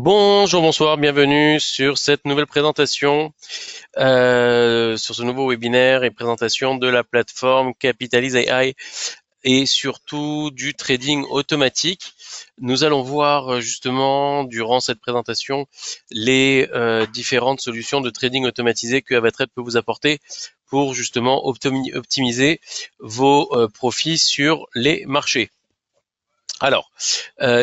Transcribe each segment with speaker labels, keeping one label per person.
Speaker 1: Bonjour, bonsoir, bienvenue sur cette nouvelle présentation, sur ce nouveau webinaire et présentation de la plateforme Capitalize AI et surtout du trading automatique. Nous allons voir justement durant cette présentation les différentes solutions de trading automatisé que Avatrade peut vous apporter pour justement optimiser vos profits sur les marchés. Alors,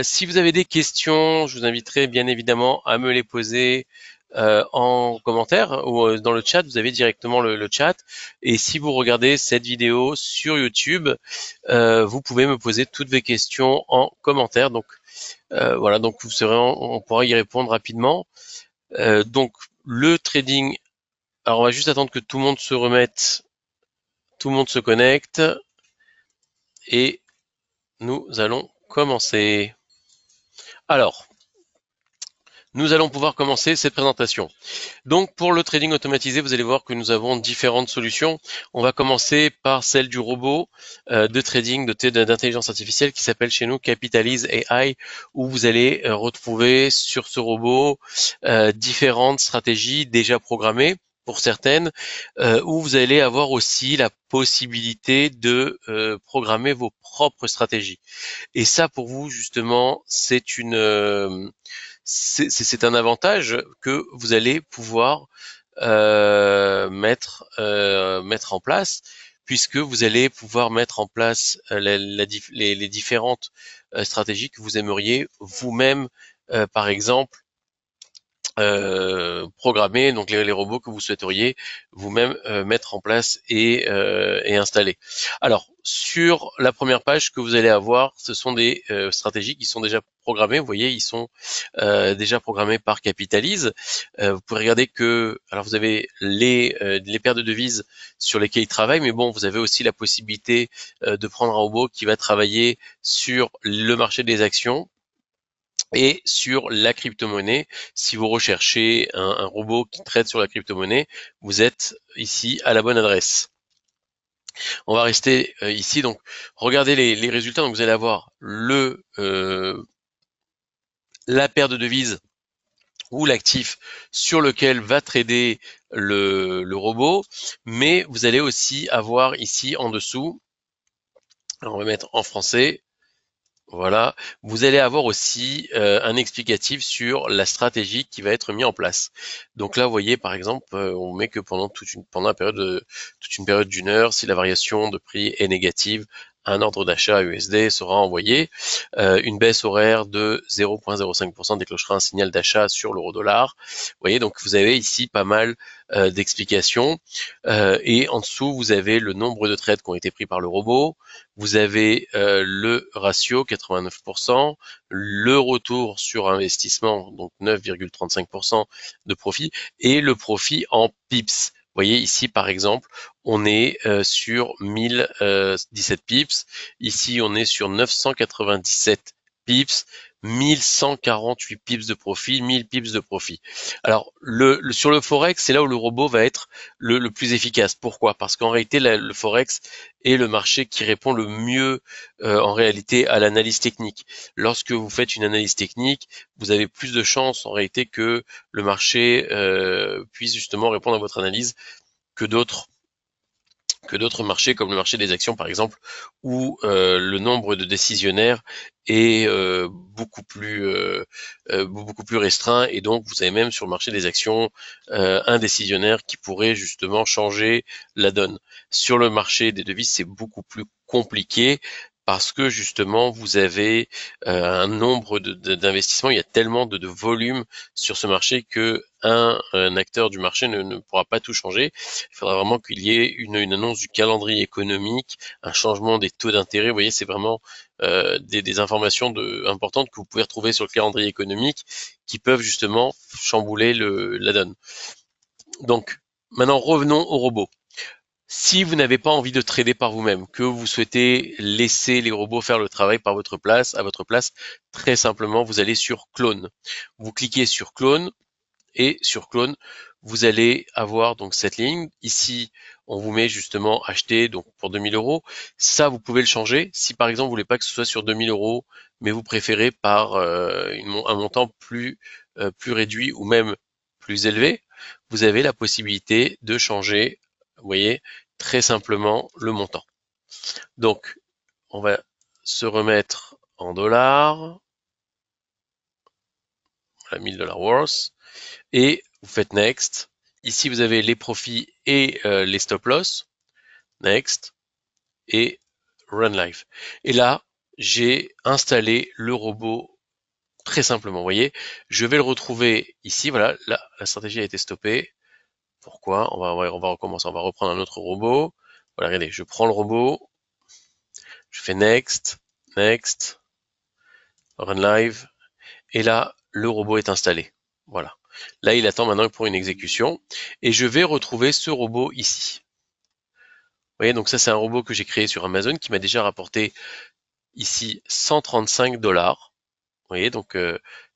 Speaker 1: si vous avez des questions, je vous inviterai bien évidemment à me les poser en commentaire ou dans le chat. Vous avez directement le chat. Et si vous regardez cette vidéo sur YouTube, vous pouvez me poser toutes vos questions en commentaire. Donc voilà, donc on pourra y répondre rapidement. Donc le trading. Alors on va juste attendre que tout le monde se remette, tout le monde se connecte et nous allons commencer. Alors, nous allons pouvoir commencer cette présentation. Donc pour le trading automatisé, vous allez voir que nous avons différentes solutions. On va commencer par celle du robot de trading d'intelligence artificielle qui s'appelle chez nous Capitalize AI, où vous allez retrouver sur ce robot différentes stratégies déjà programmées pour certaines, où vous allez avoir aussi la possibilité de programmer vos propres stratégies. Et ça, pour vous, justement, c'est un avantage que vous allez pouvoir mettre en place, puisque vous allez pouvoir mettre en place les différentes stratégies que vous aimeriez vous-même, par exemple, programmer, donc les robots que vous souhaiteriez vous-même mettre en place et installer. Alors, sur la première page que vous allez avoir, ce sont des stratégies qui sont déjà programmées. Vous voyez, ils sont déjà programmés par Capitalize. Vous pouvez regarder que, alors vous avez les paires de devises sur lesquelles ils travaillent, mais bon, vous avez aussi la possibilité de prendre un robot qui va travailler sur le marché des actions et sur la crypto-monnaie. Si vous recherchez un robot qui traite sur la crypto-monnaie, vous êtes ici à la bonne adresse. On va rester ici, donc regardez les résultats. Donc vous allez avoir la paire de devises ou l'actif sur lequel va trader le robot, mais vous allez aussi avoir ici en dessous, alors on va mettre en français, voilà, vous allez avoir aussi un explicatif sur la stratégie qui va être mise en place. Donc là, vous voyez, par exemple, on met que pendant toute une période d'une heure, si la variation de prix est négative, un ordre d'achat USD sera envoyé. Une baisse horaire de 0,05% déclenchera un signal d'achat sur l'euro-dollar. Vous voyez, donc vous avez ici pas mal d'explications. Et en dessous, vous avez le nombre de trades qui ont été pris par le robot. Vous avez le ratio 89%, le retour sur investissement, donc 9,35% de profit, et le profit en pips. Vous voyez ici par exemple, on est sur 1017 pips, ici on est sur 997 pips, 1148 pips de profit, 1000 pips de profit. Alors sur le Forex, c'est là où le robot va être le plus efficace. Pourquoi? Parce qu'en réalité, le Forex est le marché qui répond le mieux en réalité à l'analyse technique. Lorsque vous faites une analyse technique, vous avez plus de chances en réalité que le marché puisse justement répondre à votre analyse que d'autres marchés comme le marché des actions par exemple, où le nombre de décisionnaires est beaucoup plus restreint, et donc vous avez même sur le marché des actions un décisionnaire qui pourrait justement changer la donne. Sur le marché des devises, c'est beaucoup plus compliqué parce que justement vous avez un nombre d'investissements, il y a tellement de volume sur ce marché que un acteur du marché ne pourra pas tout changer. Il faudra vraiment qu'il y ait une annonce du calendrier économique, un changement des taux d'intérêt. Vous voyez, c'est vraiment des informations importantes que vous pouvez retrouver sur le calendrier économique qui peuvent justement chambouler la donne. Donc, maintenant revenons au robot. Si vous n'avez pas envie de trader par vous-même, que vous souhaitez laisser les robots faire le travail à votre place, très simplement, vous allez sur Clone. Vous cliquez sur Clone et sur Clone, vous allez avoir donc cette ligne. Ici, on vous met justement acheter donc pour 2000 euros. Ça, vous pouvez le changer. Si par exemple vous voulez pas que ce soit sur 2000 euros, mais vous préférez par un montant plus réduit ou même plus élevé, vous avez la possibilité de changer, vous voyez, très simplement le montant. Donc, on va se remettre en dollars, à 1000 dollars worth, et vous faites next. Ici, vous avez les profits et les stop loss. Next. Et run live. Et là, j'ai installé le robot très simplement. Vous voyez, je vais le retrouver ici. Voilà, là, la stratégie a été stoppée. Pourquoi? On va recommencer. On va reprendre un autre robot. Voilà, regardez, je prends le robot. Je fais next, next, run live. Et là, le robot est installé. Voilà. Là, il attend maintenant pour une exécution. Et je vais retrouver ce robot ici. Vous voyez, donc ça, c'est un robot que j'ai créé sur Amazon qui m'a déjà rapporté ici 135 dollars. Vous voyez, donc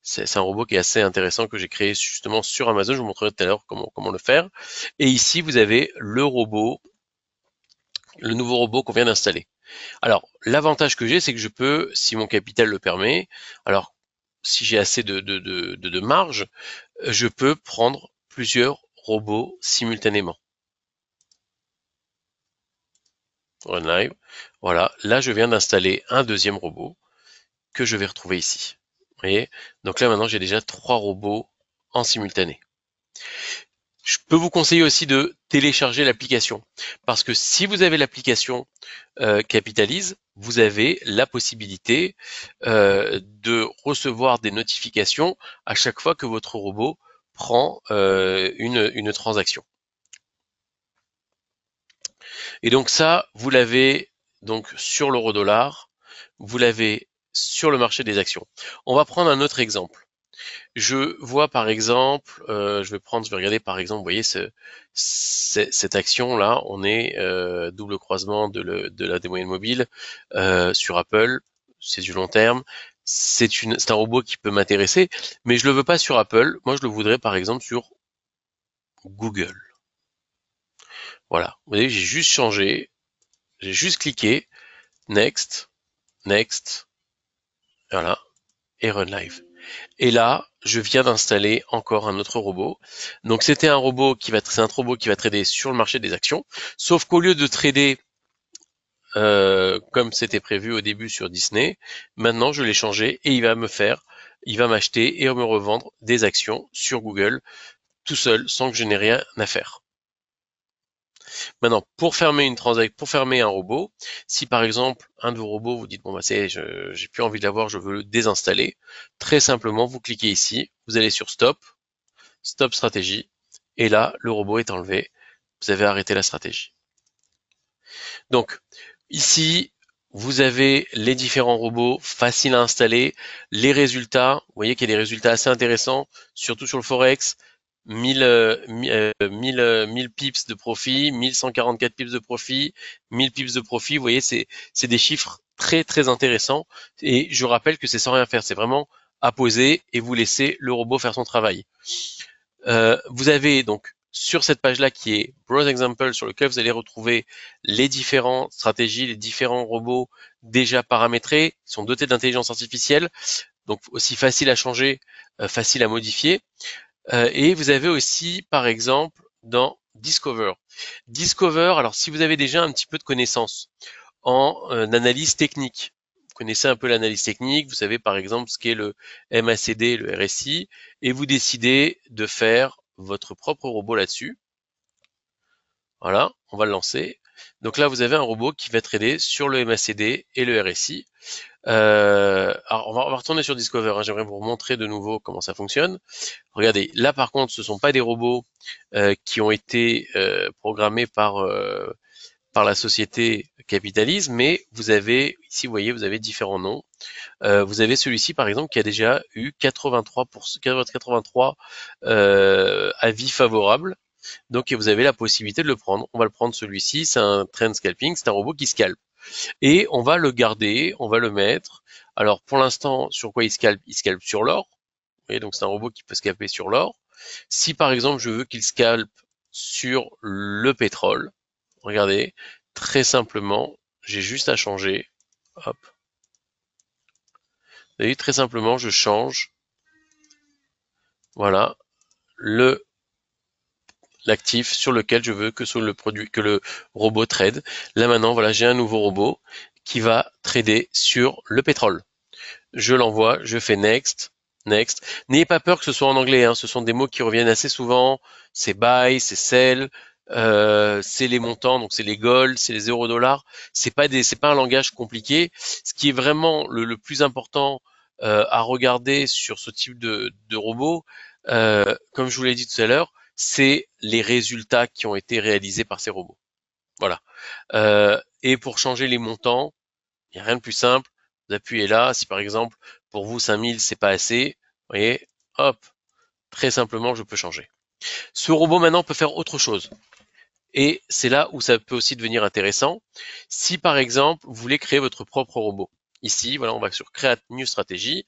Speaker 1: c'est un robot qui est assez intéressant que j'ai créé justement sur Amazon. Je vous montrerai tout à l'heure comment le faire. Et ici, vous avez le robot, le nouveau robot qu'on vient d'installer. Alors, l'avantage que j'ai, c'est que je peux, si mon capital le permet, alors si j'ai assez de marge, je peux prendre plusieurs robots simultanément. Run live. Voilà, là je viens d'installer un deuxième robot que je vais retrouver ici. Vous voyez? Donc là maintenant j'ai déjà 3 robots en simultané. Je peux vous conseiller aussi de télécharger l'application parce que si vous avez l'application Capitalise, vous avez la possibilité de recevoir des notifications à chaque fois que votre robot prend une transaction. Et donc ça, vous l'avez donc sur l'euro-dollar, vous l'avez sur le marché des actions. On va prendre un autre exemple. Je vois par exemple, je vais regarder par exemple, vous voyez cette action là, on est double croisement des moyennes mobiles sur Apple, c'est du long terme, c'est un robot qui peut m'intéresser, mais je le veux pas sur Apple, moi je le voudrais par exemple sur Google. Voilà, vous voyez, j'ai juste changé, j'ai juste cliqué, next, next, voilà, et run live. Et là, je viens d'installer encore un autre robot. Donc c'est un robot qui va trader sur le marché des actions, sauf qu'au lieu de trader comme c'était prévu au début sur Disney, maintenant je l'ai changé et il va m'acheter et me revendre des actions sur Google tout seul sans que je n'ai rien à faire. Maintenant, pour fermer un robot, si par exemple un de vos robots vous dites bon bah j'ai plus envie de l'avoir, je veux le désinstaller, très simplement vous cliquez ici, vous allez sur Stop, Stop stratégie, et là le robot est enlevé, vous avez arrêté la stratégie. Donc ici vous avez les différents robots faciles à installer, les résultats, vous voyez qu'il y a des résultats assez intéressants, surtout sur le Forex. 1000 pips de profit, 1144 pips de profit, 1000 pips de profit. Vous voyez, c'est des chiffres très très intéressants. Et je rappelle que c'est sans rien faire, c'est vraiment à poser et vous laissez le robot faire son travail. Vous avez donc sur cette page-là qui est Browse Example, sur lequel vous allez retrouver les différentes stratégies, les différents robots déjà paramétrés, qui sont dotés d'intelligence artificielle, donc aussi facile à changer, facile à modifier. Et vous avez aussi, par exemple, dans Discover. Discover, alors si vous avez déjà un petit peu de connaissances en analyse technique, vous connaissez un peu l'analyse technique, vous savez par exemple ce qu'est le MACD, le RSI, et vous décidez de faire votre propre robot là-dessus. Voilà, on va le lancer. Donc là, vous avez un robot qui va trader sur le MACD et le RSI. Alors on va retourner sur Discover, hein. J'aimerais vous montrer de nouveau comment ça fonctionne. Regardez, là par contre, ce sont pas des robots qui ont été programmés par la société Capitalisme, mais vous avez, ici vous voyez, vous avez différents noms. Vous avez celui-ci par exemple qui a déjà eu 83 avis favorables. Donc vous avez la possibilité de le prendre. On va le prendre celui-ci, c'est un trend scalping, c'est un robot qui scalpe. Et on va le garder, on va le mettre. Alors pour l'instant, sur quoi il scalpe? Il scalpe sur l'or. Vous voyez, donc c'est un robot qui peut scalper sur l'or. Si par exemple je veux qu'il scalpe sur le pétrole, regardez, très simplement, j'ai juste à changer. Hop. Vous voyez, très simplement, je change, voilà, l'actif sur lequel je veux que soit le produit, que le robot trade. Là maintenant, voilà, j'ai un nouveau robot qui va trader sur le pétrole. Je l'envoie, je fais next, next. N'ayez pas peur que ce soit en anglais, hein, ce sont des mots qui reviennent assez souvent. C'est buy, c'est sell, c'est les montants, donc c'est les gold, c'est les euros-dollars. C'est pas un langage compliqué. Ce qui est vraiment le plus important à regarder sur ce type de robot, comme je vous l'ai dit tout à l'heure, c'est les résultats qui ont été réalisés par ces robots. Voilà. Et pour changer les montants, il n'y a rien de plus simple. Vous appuyez là. Si par exemple, pour vous, 5000, c'est pas assez, vous voyez, hop, très simplement, je peux changer. Ce robot maintenant peut faire autre chose. Et c'est là où ça peut aussi devenir intéressant. Si par exemple, vous voulez créer votre propre robot. Ici, voilà, on va sur Create New Strategy.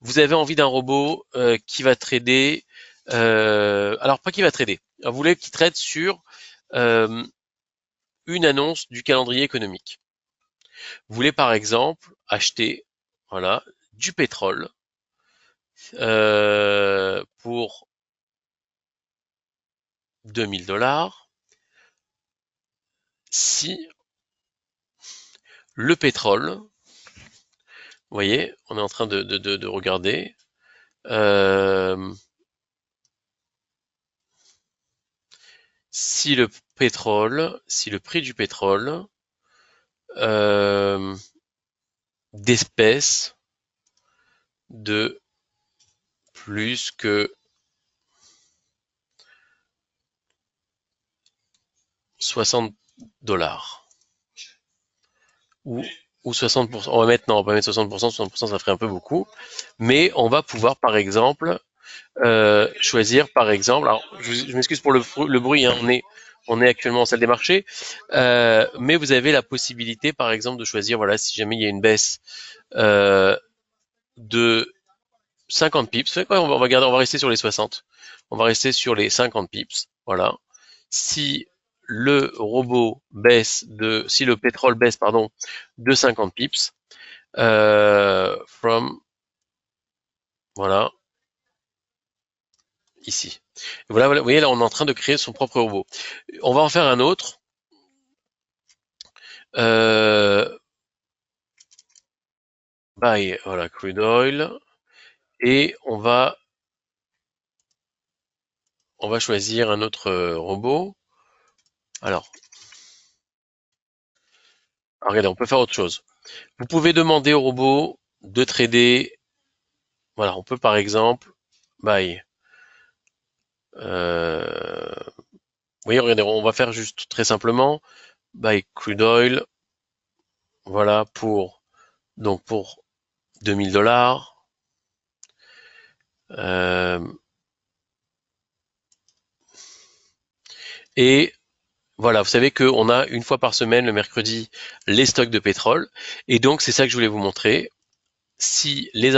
Speaker 1: Vous avez envie d'un robot qui va trader. Alors pas qui va trader. Vous voulez qu'il trade sur euh, une annonce du calendrier économique. Vous voulez par exemple acheter, voilà, du pétrole pour 2000 $. Si le pétrole, vous voyez, on est en train de regarder, si le pétrole, si le prix du pétrole euh, d'espèce de plus que 60 $ ou, ou 60%. On va mettre 60%, 60% ça ferait un peu beaucoup, mais on va pouvoir par exemple choisir par exemple, alors je m'excuse pour le bruit, hein, on est actuellement en salle des marchés, mais vous avez la possibilité par exemple de choisir, voilà, si jamais il y a une baisse de 50 pips, on va rester sur les 60, on va rester sur les 50 pips, voilà. Si si le pétrole baisse, pardon, de 50 pips, voilà, ici. Voilà, vous voyez, là, on est en train de créer son propre robot. On va en faire un autre. Euh, Buy, voilà, crude oil. Et on va choisir un autre robot. Alors, regardez, on peut faire autre chose. Vous pouvez demander au robot de trader. Voilà, on peut par exemple buy. Vous voyez, regardez, on va faire juste très simplement buy crude oil. Voilà pour 2000 $. Euh, et voilà, vous savez qu'on a une fois par semaine, le mercredi, les stocks de pétrole. Et donc, c'est ça que je voulais vous montrer. Si les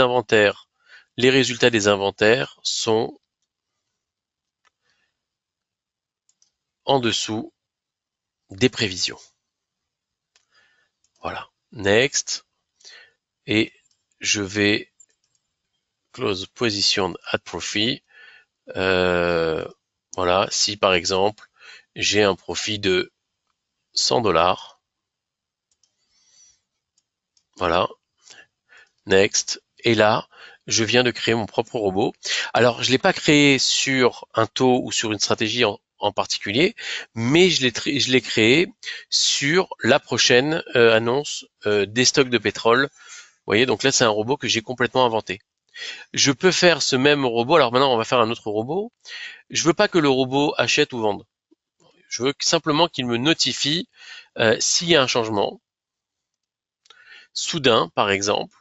Speaker 1: résultats des inventaires sont en dessous des prévisions. Voilà. Next. Et je vais close position at profit. Voilà. Si par exemple, j'ai un profit de 100 $. Voilà. Next. Et là, je viens de créer mon propre robot. Alors, je ne l'ai pas créé sur un taux ou sur une stratégie en particulier, mais je l'ai créé sur la prochaine annonce des stocks de pétrole. Vous voyez, donc là, c'est un robot que j'ai complètement inventé. Je peux faire ce même robot. Alors maintenant, on va faire un autre robot. Je veux pas que le robot achète ou vende. Je veux simplement qu'il me notifie s'il y a un changement soudain, par exemple,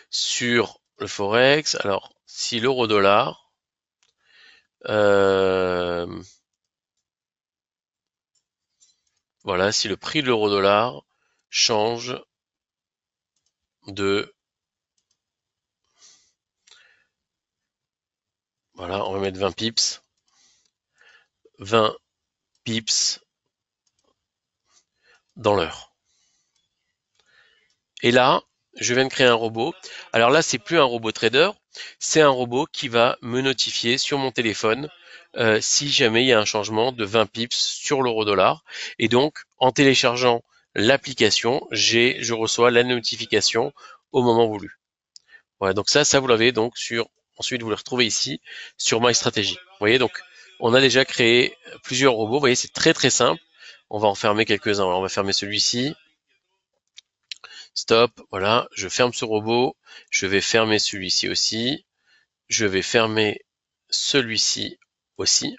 Speaker 1: sur le forex. Alors, si l'euro-dollar euh, voilà, si le prix de l'euro-dollar change de, voilà, on va mettre 20 pips, 20 pips dans l'heure. Et là, je viens de créer un robot. Alors là, c'est plus un robot trader, c'est un robot qui va me notifier sur mon téléphone si jamais il y a un changement de 20 pips sur l'euro-dollar. Et donc, en téléchargeant l'application, je reçois la notification au moment voulu. Voilà, donc ça vous l'avez donc ensuite vous le retrouvez ici sur MyStrategy. Vous voyez, donc on a déjà créé plusieurs robots. Vous voyez, c'est très très simple. On va en fermer quelques-uns. Alors, on va fermer celui-ci. Stop, voilà, je ferme ce robot. Je vais fermer celui-ci aussi. Je vais fermer celui-ci aussi.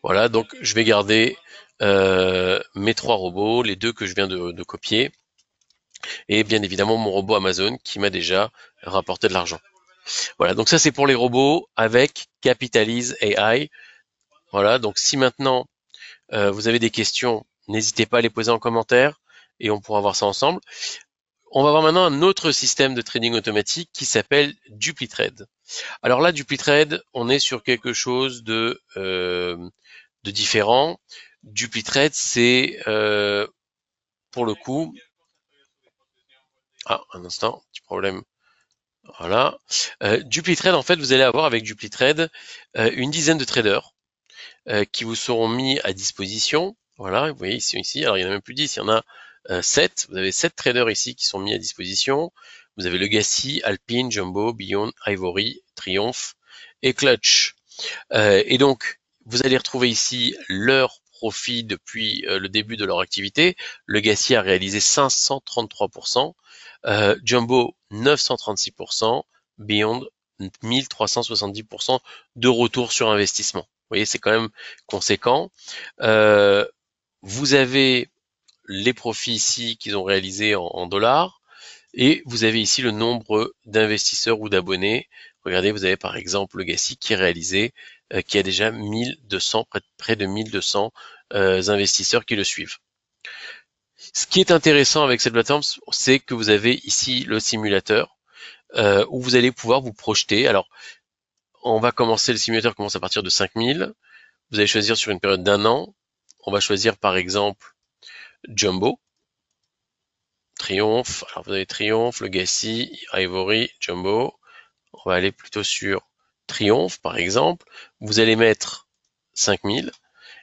Speaker 1: Voilà, donc je vais garder mes 3 robots, les 2 que je viens de copier, et bien évidemment mon robot Amazon qui m'a déjà rapporté de l'argent. Voilà, donc ça c'est pour les robots avec Capitalize AI. Voilà, donc si maintenant vous avez des questions, n'hésitez pas à les poser en commentaire et on pourra voir ça ensemble. On va voir maintenant un autre système de trading automatique qui s'appelle DupliTrade. Alors là, DupliTrade, on est sur quelque chose de différent. DupliTrade, c'est pour le coup... Ah, un instant, petit problème. Voilà. DupliTrade, en fait, vous allez avoir avec DupliTrade une dizaine de traders qui vous seront mis à disposition. Voilà, vous voyez ici, alors il y en a même plus 10, il y en a 7. Vous avez 7 traders ici qui sont mis à disposition. Vous avez Legacy, Alpine, Jumbo, Beyond, Ivory, Triumph et Clutch. Et donc, vous allez retrouver ici leur profit depuis le début de leur activité. Legacy a réalisé 533%, Jumbo 936%, Beyond 1370% de retour sur investissement. Vous voyez, c'est quand même conséquent. Vous avez les profits ici qu'ils ont réalisés en dollars. Et vous avez ici le nombre d'investisseurs ou d'abonnés. Regardez, vous avez par exemple Legacy qui est réalisé, qui a déjà 1200, près de 1200 investisseurs qui le suivent. Ce qui est intéressant avec cette plateforme, c'est que vous avez ici le simulateur où vous allez pouvoir vous projeter. Alors, on va commencer, le simulateur commence à partir de 5000. Vous allez choisir sur une période d'1 an. On va choisir par exemple Jumbo. Triumph, alors vous avez Triumph, Legacy, Ivory, Jumbo. On va aller plutôt sur Triumph par exemple. Vous allez mettre 5000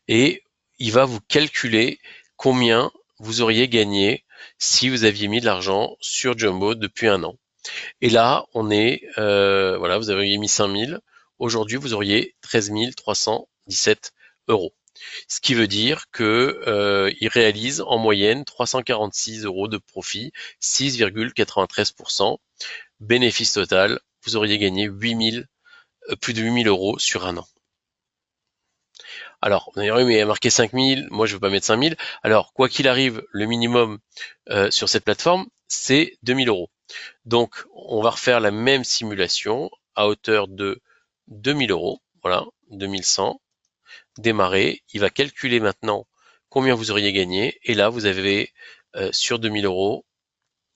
Speaker 1: et il va vous calculer combien vous auriez gagné si vous aviez mis de l'argent sur Jumbo depuis 1 an. Et là, on est, voilà, vous avez mis 5000. Aujourd'hui, vous auriez 13 317 euros. Ce qui veut dire que il réalise en moyenne 346 euros de profit, 6,93%. Bénéfice total, vous auriez gagné plus de 8000 euros sur 1 an. Alors, vous allez dire, oui, mais il y a marqué 5000, moi je ne veux pas mettre 5000. Alors, quoi qu'il arrive, le minimum sur cette plateforme, c'est 2000 euros. Donc, on va refaire la même simulation à hauteur de 2000 euros. Voilà, 2100. Démarrer. Il va calculer maintenant combien vous auriez gagné. Et là, vous avez sur 2000 euros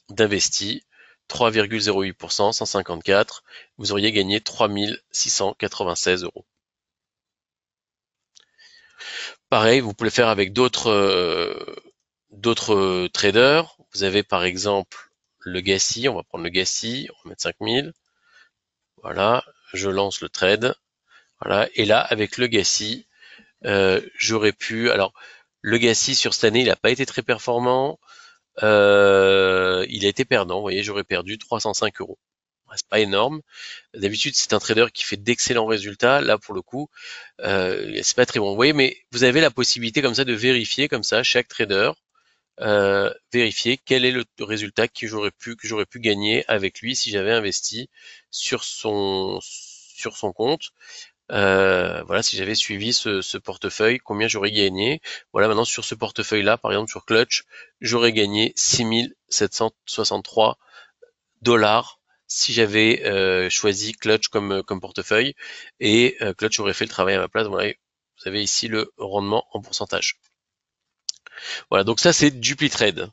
Speaker 1: d'investi, 3,08%, 154. Vous auriez gagné 3696 euros. Pareil, vous pouvez le faire avec d'autres traders. Vous avez par exemple Legacy. On va prendre Legacy. On va mettre 5000. Voilà, je lance le trade. Voilà, et là, avec Legacy, j'aurais pu... Alors, Legacy sur cette année, il n'a pas été très performant. Il a été perdant. Vous voyez, j'aurais perdu 305 euros. C'est pas énorme. D'habitude, c'est un trader qui fait d'excellents résultats. Là, pour le coup, c'est pas très bon. Vous voyez, mais vous avez la possibilité comme ça de vérifier comme ça chaque trader, vérifier quel est le résultat que j'aurais pu gagner avec lui si j'avais investi sur son compte. Voilà, si j'avais suivi ce portefeuille, combien j'aurais gagné. Voilà, maintenant sur ce portefeuille-là, par exemple sur Clutch, j'aurais gagné 6763 dollars si j'avais choisi Clutch comme portefeuille, et Clutch aurait fait le travail à ma place. Voilà, vous avez ici le rendement en pourcentage. Voilà, donc ça c'est DupliTrade.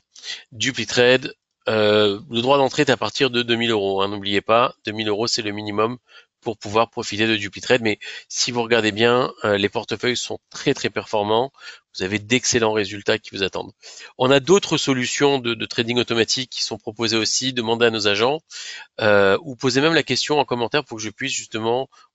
Speaker 1: DupliTrade, le droit d'entrée est à partir de 2000 euros. Hein, n'oubliez pas, 2000 euros c'est le minimum pour pouvoir profiter de DupliTrade. Mais si vous regardez bien, les portefeuilles sont très très performants. Vous avez d'excellents résultats qui vous attendent. On a d'autres solutions de trading automatique qui sont proposées aussi. Demandez à nos agents ou posez même la question en commentaire pour que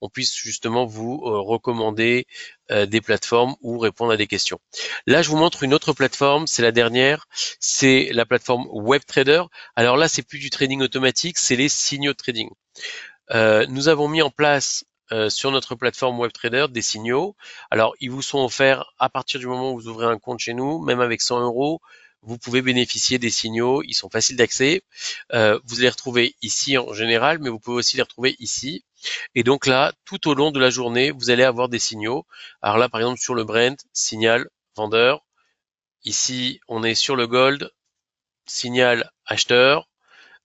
Speaker 1: on puisse justement vous recommander des plateformes ou répondre à des questions. Là, je vous montre une autre plateforme, c'est la dernière, c'est la plateforme WebTrader. Alors là, c'est plus du trading automatique, c'est les signaux de trading. Nous avons mis en place sur notre plateforme WebTrader des signaux. Alors, ils vous sont offerts à partir du moment où vous ouvrez un compte chez nous, même avec 100 €, vous pouvez bénéficier des signaux. Ils sont faciles d'accès. Vous les retrouver ici en général, mais vous pouvez aussi les retrouver ici. Et donc là, tout au long de la journée, vous allez avoir des signaux. Alors là, par exemple, sur le Brent, signal vendeur. Ici, on est sur le Gold, signal acheteur.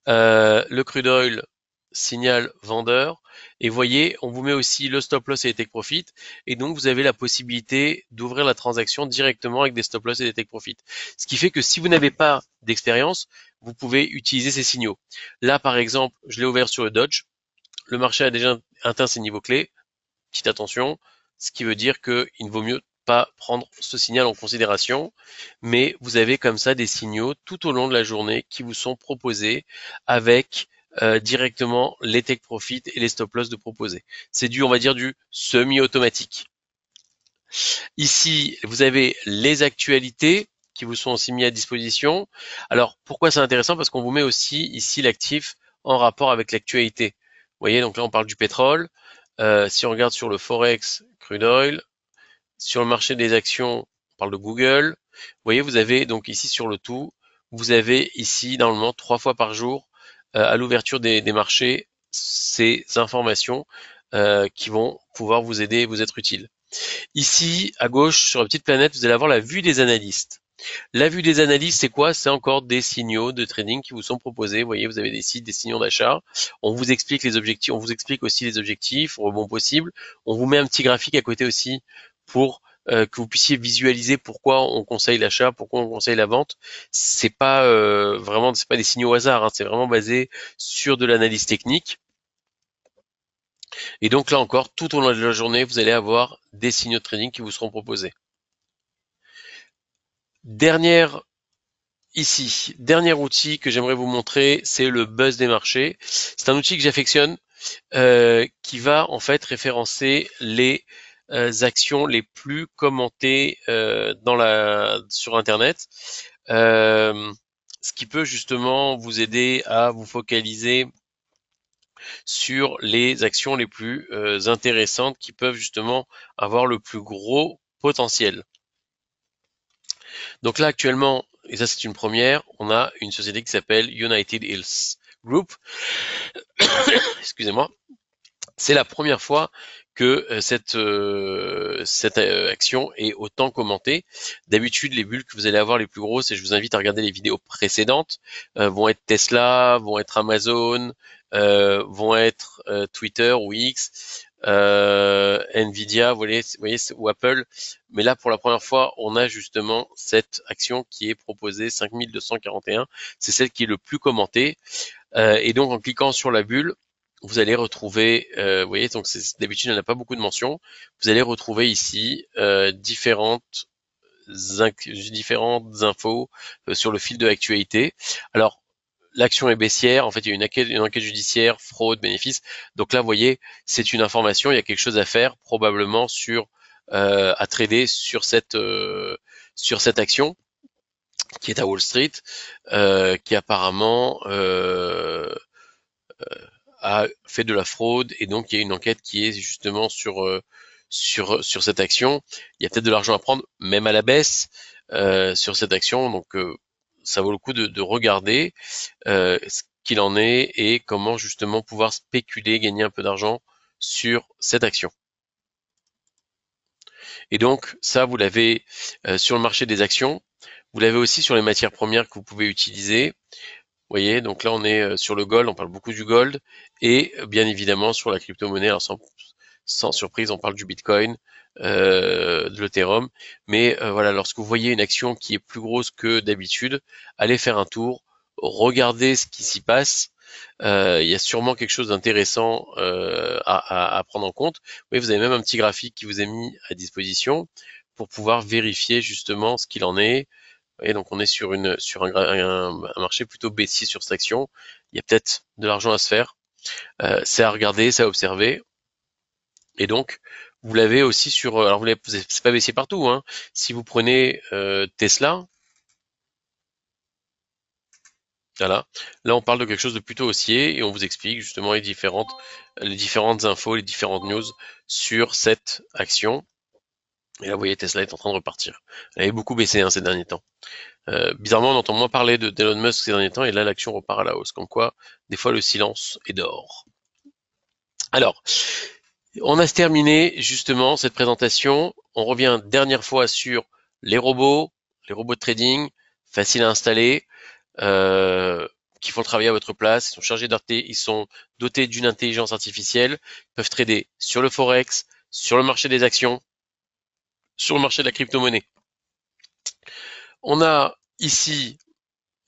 Speaker 1: Le crude oil, signal vendeur. Et voyez, on vous met aussi le stop loss et les take profit. Et donc, vous avez la possibilité d'ouvrir la transaction directement avec des stop loss et des take profit. Ce qui fait que si vous n'avez pas d'expérience, vous pouvez utiliser ces signaux. Là, par exemple, je l'ai ouvert sur le Dodge. Le marché a déjà atteint ses niveaux clés. Petite attention, ce qui veut dire qu'il ne vaut mieux pas prendre ce signal en considération, mais vous avez comme ça des signaux tout au long de la journée qui vous sont proposés avec directement les take profit et les stop loss de proposer. C'est on va dire, du semi-automatique. Ici, vous avez les actualités qui vous sont aussi mis à disposition. Alors, pourquoi c'est intéressant? Parce qu'on vous met aussi ici l'actif en rapport avec l'actualité. Vous voyez, donc là, on parle du pétrole. Si on regarde sur le Forex, crude oil, sur le marché des actions, on parle de Google. Vous voyez, vous avez donc ici sur le tout, vous avez ici normalement 3 fois par jour à l'ouverture des marchés ces informations qui vont pouvoir vous aider et vous être utiles. Ici, à gauche, sur la petite planète, vous allez avoir la vue des analystes. La vue des analystes, c'est quoi? C'est encore des signaux de trading qui vous sont proposés. Vous voyez, vous avez des sites, des signaux d'achat. On vous explique les objectifs, on vous explique aussi les objectifs, rebond possible. On vous met un petit graphique à côté aussi pour que vous puissiez visualiser pourquoi on conseille l'achat, pourquoi on conseille la vente. C'est pas vraiment, c'est pas des signaux au hasard, hein, c'est vraiment basé sur de l'analyse technique. Et donc là encore, tout au long de la journée, vous allez avoir des signaux de trading qui vous seront proposés. Dernier outil que j'aimerais vous montrer, c'est le buzz des marchés. C'est un outil que j'affectionne, qui va en fait référencer les actions les plus commentées sur Internet, ce qui peut justement vous aider à vous focaliser sur les actions les plus intéressantes qui peuvent justement avoir le plus gros potentiel. Donc là actuellement, et ça c'est une première, on a une société qui s'appelle United Hills Group. Excusez-moi. C'est la première fois que cette action est autant commentée. D'habitude, les bulles que vous allez avoir les plus grosses, et je vous invite à regarder les vidéos précédentes, vont être Tesla, vont être Amazon, vont être Twitter ou X, Nvidia, vous voyez, ou Apple. Mais là, pour la première fois, on a justement cette action qui est proposée 5241. C'est celle qui est le plus commentée. Et donc, en cliquant sur la bulle, vous allez retrouver, vous voyez, donc d'habitude, il n'y en a pas beaucoup de mentions. Vous allez retrouver ici différentes infos sur le fil de l'actualité. Alors, l'action est baissière. En fait, il y a une enquête judiciaire, fraude, bénéfice. Donc là, vous voyez, c'est une information. Il y a quelque chose à faire, probablement à trader sur cette action qui est à Wall Street, qui apparemment a fait de la fraude, et donc il y a une enquête qui est justement sur cette action. Il y a peut-être de l'argent à prendre, même à la baisse, sur cette action. Donc ça vaut le coup de regarder ce qu'il en est et comment justement pouvoir spéculer, gagner un peu d'argent sur cette action. Et donc ça, vous l'avez sur le marché des actions. Vous l'avez aussi sur les matières premières que vous pouvez utiliser. Vous voyez, donc là on est sur le gold, on parle beaucoup du gold, et bien évidemment sur la crypto-monnaie, alors sans surprise, on parle du Bitcoin, de l'Ethereum, mais voilà, lorsque vous voyez une action qui est plus grosse que d'habitude, allez faire un tour, regardez ce qui s'y passe, il y a sûrement quelque chose d'intéressant à prendre en compte. Oui, vous avez même un petit graphique qui vous est mis à disposition pour pouvoir vérifier justement ce qu'il en est. Et donc on est sur un marché plutôt baissier sur cette action. Il y a peut-être de l'argent à se faire. C'est à regarder, c'est à observer. Et donc vous l'avez aussi sur. Alors c'est pas baissier partout, hein. Si vous prenez Tesla, voilà. Là, on parle de quelque chose de plutôt haussier et on vous explique justement les différentes infos, les différentes news sur cette action. Et là, vous voyez, Tesla est en train de repartir. Elle avait beaucoup baissé, hein, ces derniers temps. Bizarrement, on entend moins parler d'Elon Musk ces derniers temps et là, l'action repart à la hausse. Comme quoi, des fois, le silence est d'or. Alors, on a terminé justement cette présentation. On revient dernière fois sur les robots de trading, faciles à installer. Qui font le travail à votre place, ils sont chargés ils sont dotés d'une intelligence artificielle, ils peuvent trader sur le forex, sur le marché des actions, sur le marché de la crypto-monnaie. On a ici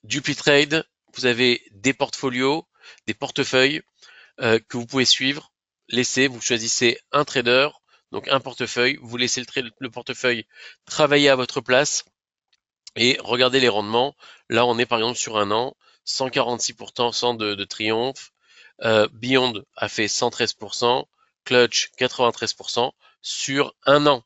Speaker 1: DupliTrade, vous avez des portfolios, des portefeuilles que vous pouvez suivre, vous choisissez un trader, donc un portefeuille, vous laissez le portefeuille travailler à votre place et regardez les rendements. Là, on est par exemple sur un an, 146% de triomphe. Beyond a fait 113%, Clutch 93% sur un an.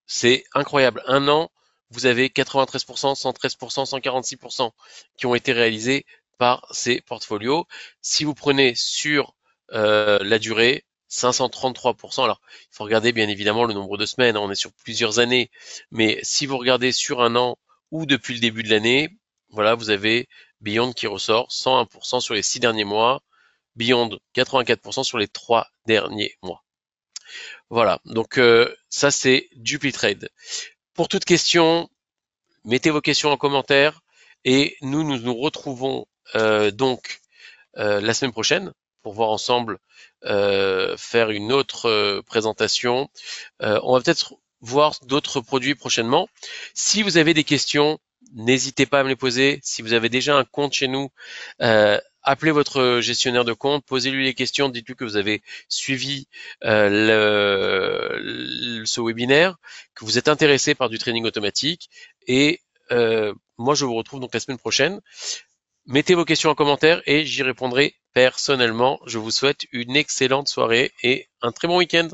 Speaker 1: C'est incroyable. Un an, vous avez 93%, 113%, 146% qui ont été réalisés par ces portfolios. Si vous prenez sur la durée, 533%. Alors, il faut regarder bien évidemment le nombre de semaines. On est sur plusieurs années. Mais si vous regardez sur un an ou depuis le début de l'année, voilà, vous avez Beyond qui ressort 101% sur les 6 derniers mois, Beyond 84% sur les 3 derniers mois. Voilà, donc ça c'est DupliTrade. Pour toute question, mettez vos questions en commentaire et nous retrouvons donc la semaine prochaine pour voir ensemble faire une autre présentation. On va peut-être voir d'autres produits prochainement. Si vous avez des questions, n'hésitez pas à me les poser. Si vous avez déjà un compte chez nous, appelez votre gestionnaire de compte, posez-lui les questions, dites-lui que vous avez suivi ce webinaire, que vous êtes intéressé par du trading automatique et moi je vous retrouve donc la semaine prochaine. Mettez vos questions en commentaire et j'y répondrai personnellement. Je vous souhaite une excellente soirée et un très bon week-end.